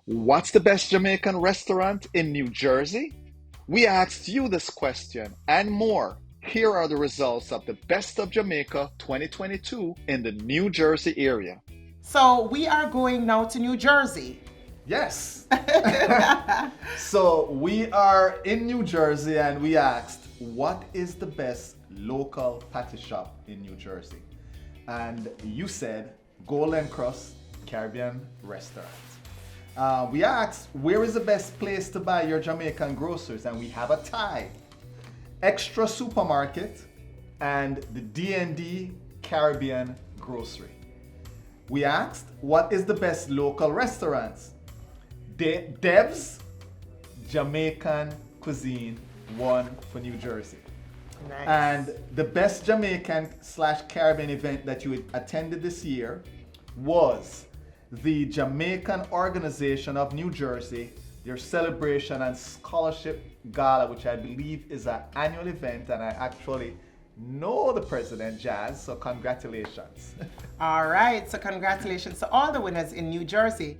What's the best Jamaican restaurant in New Jersey? We asked you this question and more. Here are the results of the Best of Jamaica 2022 in the New Jersey area. So we are going now to New Jersey. Yes. So we are in New Jersey and we asked, what is the best local patty shop in New Jersey? And you said Golden Cross Caribbean Restaurant. We asked, where is the best place to buy your Jamaican groceries? And we have a tie. Extra Supermarket and the D&D Caribbean Grocery. We asked, what is the best local restaurants? Dev's Jamaican Cuisine won for New Jersey. Nice. And the best Jamaican/Caribbean event that you attended this year was the Jamaican Organization of New Jersey, their celebration and scholarship gala, which I believe is an annual event, and I actually know the president, Jazz, so congratulations. All right, so congratulations to all the winners in New Jersey.